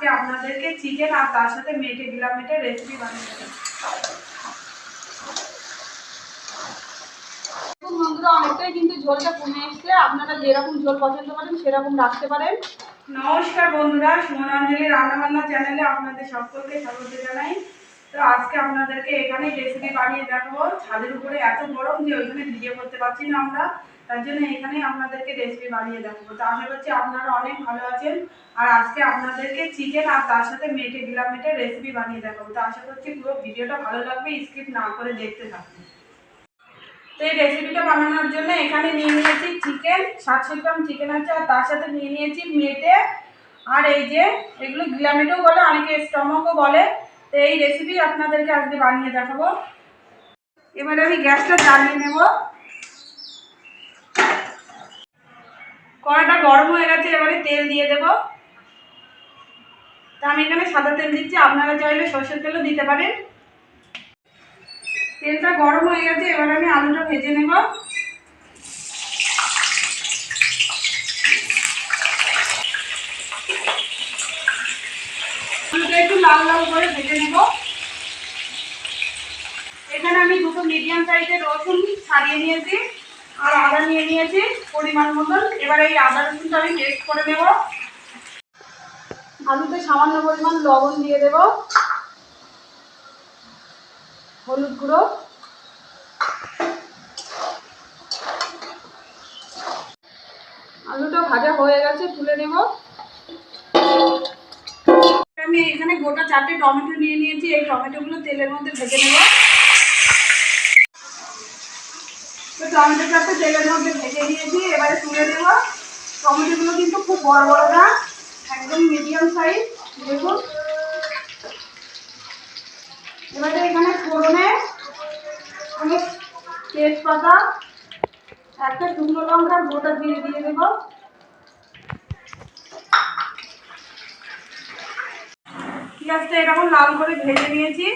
আজকে আপনাদেরকে চিকেন আর তার সাথে মেটে গিলা মেটের রেসিপি বানিয়ে দেবো। বন্ধুরা অনেকটাই কিন্তু ঝোলটা কমে এসছে, আপনারা যেরকম ঝোল পছন্দ করেন সেরকম রাখতে পারেন। নমস্কার বন্ধুরা, সুমনাঞ্জলি রান্নাবান্না চ্যানেলে আপনাদের সকলকে স্বাগত জানাই। তো আজকে আপনাদেরকে এখানে রেসিপি বানিয়ে দেখাবো। ছাদের উপরে এত গরম যে ওইখানে ভিডিও করতে পারছি না আমরা, তার জন্য এখানে আপনাদেরকে রেসিপি বানিয়ে দেখাবো। তো আশা করছি আপনারা অনেক ভালো আছেন। আর আজকে আপনাদেরকে চিকেন আর তার সাথে মেটে গিলা মেটের রেসিপি বানিয়ে দেখাবো। তো আশা করছি পুরো ভিডিওটা ভালো লাগবে, স্কিপ না করে দেখতে থাকুন। তো এই রেসিপিটা বানানোর জন্য এখানে নিয়ে নিয়েছি চিকেন, 700 গ্রাম চিকেন আছে, আর তার সাথে নিয়ে নিয়েছি মেটে, আর এই যে এগুলো গিলা মেটেও বলে, অনেকে স্টমাকও বলে। তো এই রেসিপি আপনাদেরকে আজকে বানিয়ে দেখাবো। এবারে আমি গ্যাসটা জ্বালিয়ে নেব। কড়াটা গরম হয়ে গেছে, এবারে তেল দিয়ে দেব। তা আমি এখানে সাদা তেল দিচ্ছি, আপনারা চাইলে সরষের তেলও দিতে পারেন। তেলটা গরম হয়ে গেছে, এবার আমি আলুটা ভেজে নেব। আলুটা একটু লাল লাল করে ভেজে নেব। এখানে আমি দুটো মিডিয়াম সাইজের রসুন ছাড়িয়ে নিয়েছি, আর আদা নিয়ে নিয়েছি পরিমাণ মতন। এবার এই আদা রসুনটা আমি পেস্ট করে নেব। আলুতে সামান্য পরিমাণ লবণ দিয়ে দেব, হলুদ গুঁড়ো, আলুটা ভাজা হয়ে গেছে, তুলে নেব। আমি এখানে গোটা 4টে টমেটো নিয়ে নিয়েছি, এই টমেটোগুলো তেলের মধ্যে ভেজে নেব। তো টমেটোটা তেলের মধ্যে ভেজে নিয়েছি, এবারে তুলে নেব। টমেটোগুলো কিন্তু খুব বড় বড় না, একদম মিডিয়াম সাইজ। দেখুন, এবারে এখানে ফোড়নে আমি তেজপাতা, একটা শুকনো লঙ্কার গোটা দিয়ে দেব। পেঁয়াজটা এরকম লাল করে ভেজে নিয়েছি।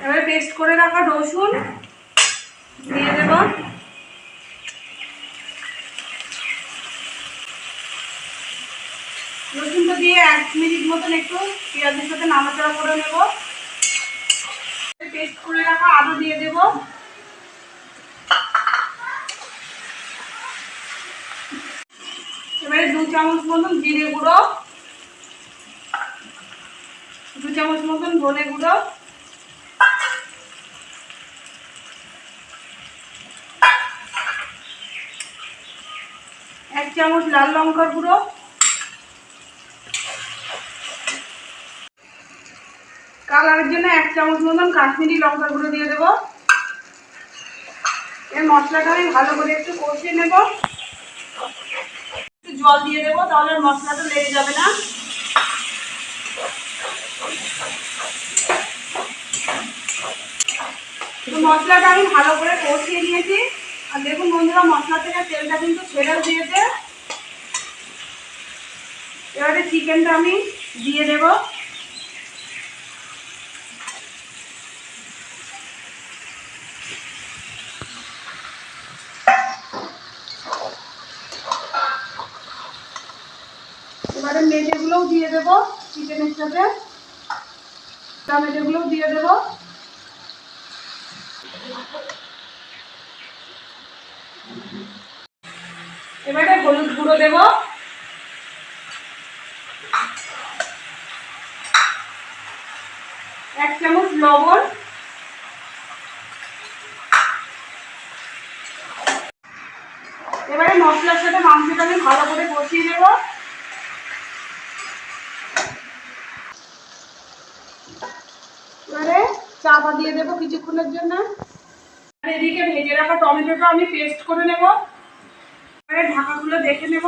এবারে পেস্ট করে রাখা রসুন দিয়ে দেব। রসুনটা দিয়ে 1 মিনিট মতন একটু পেঁয়াজের সাথে নাড়াচাড়া করে নেব। পেস্ট করে রাখা আদা দিয়ে দেব। এবারে 2 চামচ মতন জিরে গুঁড়ো, 2 চামচ মতন ধনে গুঁড়ো, 1 চামচ লাল লঙ্কার গুঁড়ো, কালারের জন্য 1 চামচ মতন কাশ্মীরি লঙ্কার গুঁড়ো দিয়ে দেব। এই মশলাটা আমি ভালো করে একটু কষিয়ে নেব। একটু জল দিয়ে দেবো, তাহলে মশলাটা লেগে যাবে না। তো মশলাটা আমি ভালো করে কষিয়ে নিয়েছি। আর দেখুন বন্ধুরা, মশলা থেকে তেলটা কিন্তু ছেড়েও দিয়েছে। এবারে চিকেনটা আমি দিয়ে দেব। এবারে মেটেগুলোও দিয়ে দেবো চিকেনের সাথে, টমেটোগুলোও দিয়ে দেবো। এবারে হলুদ গুঁড়ো দেব, এক চামচ লবণ, এবারে মশলার সাথে মাংসটা আমি ভালো করে কষিয়ে নেব। এবারে চাপা দিয়ে দেবো কিছুক্ষণের জন্য। এদিকে ভেজে রাখা টমেটোটা আমি পেস্ট করে নেব। এবারে ঢাকাগুলো দেখে নেব।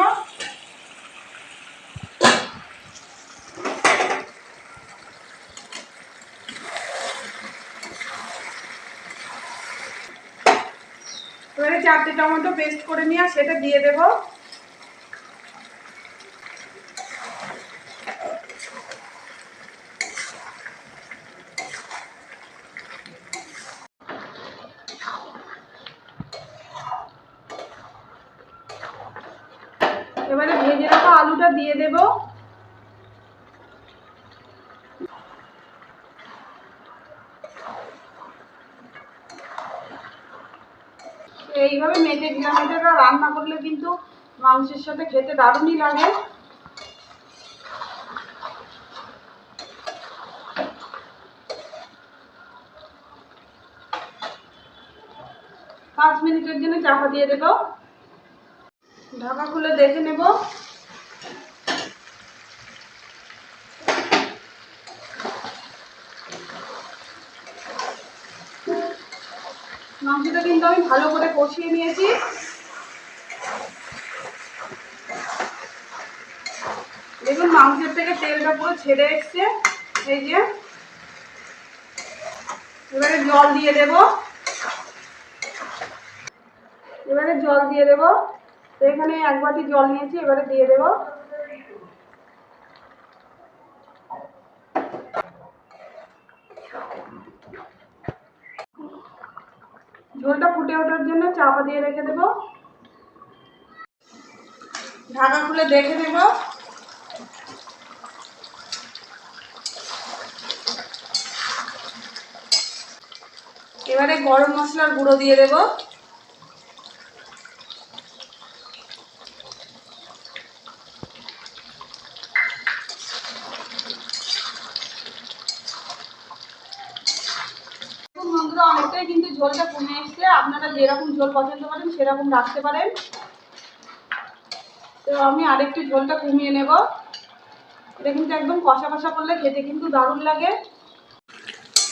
এবারে 4টে টমেটো পেস্ট করে নিয়ে সেটা দিয়ে দেব। এবারে ভেজে রাখা আলুটা দিয়ে দেব। এইভাবে মেটে ঘিলামেটেটা রান্না করলে কিন্তু মাংসের সাথে খেতে দারুণই লাগে। পাঁচ মিনিটের জন্য চাপা দিয়ে দেব। ঢাকা খুলে দেখে নেব। মাংসটা কিন্তু আমি ভালো করে কষিয়ে নিয়েছি। দেখুন মাংসের থেকে তেলটা পুরো ছেড়ে এসছে। এই যে এবারে জল দিয়ে দেব। এবারে জল দিয়ে দেব। তো এখানে 1 বাটি জল নিয়েছি, এবারে দিয়ে দেব। ঝোলটা ফুটে ওঠার জন্য চাপা দিয়ে রেখে দেব। ঢাকা খুলে দেখে নেব। এবারে গরম মশলার গুঁড়ো দিয়ে দেব। বন্ধুরা অনেকটাই কিন্তু ঝোলটা কমে এসছে, আপনারা যেরকম ঝোল পছন্দ করেন সেরকম রাখতে পারেন। তো আমি আরেকটু ঝোলটা কমিয়ে নেব। এটা কিন্তু একদম কষা কষা করলে খেতে কিন্তু দারুণ লাগে।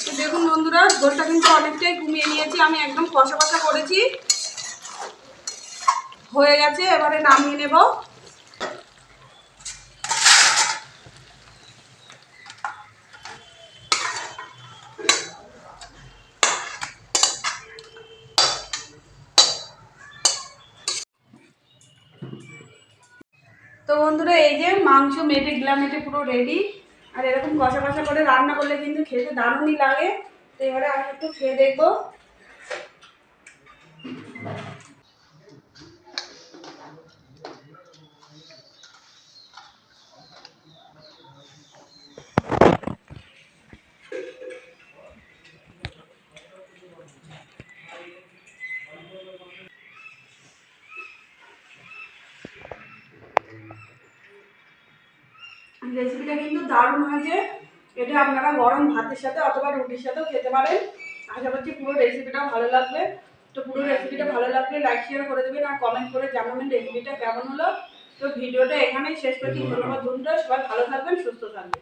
তো দেখুন বন্ধুরা ঝোলটা কিন্তু অনেকটাই কমিয়ে নিয়েছি, আমি একদম কষা কষা করেছি। হয়ে গেছে, এবারে নামিয়ে নেব। তো বন্ধুরা এই যে মাংস মেটে গিলামেটে পুরো রেডি। আর এরকম কষা কষা করে রান্না করলে কিন্তু খেতে দারুণই লাগে। তো এবারে আমি একটু খেয়ে দেখবো। রেসিপিটা কিন্তু দারুণ হয়েছে। এটা আপনারা গরম ভাতের সাথে অথবা রুটির সাথেও খেতে পারেন। আশা করছি পুরো রেসিপিটা ভালো লাগবে। তো পুরো রেসিপিটা ভালো লাগলে লাইক শেয়ার করে দেবেন আর কমেন্ট করে জানাবেন রেসিপিটা কেমন হলো। তো ভিডিওটা এখানেই শেষ করছি। ধন্যবাদ বন্ধুরা, সবাই ভালো থাকবেন, সুস্থ থাকবেন।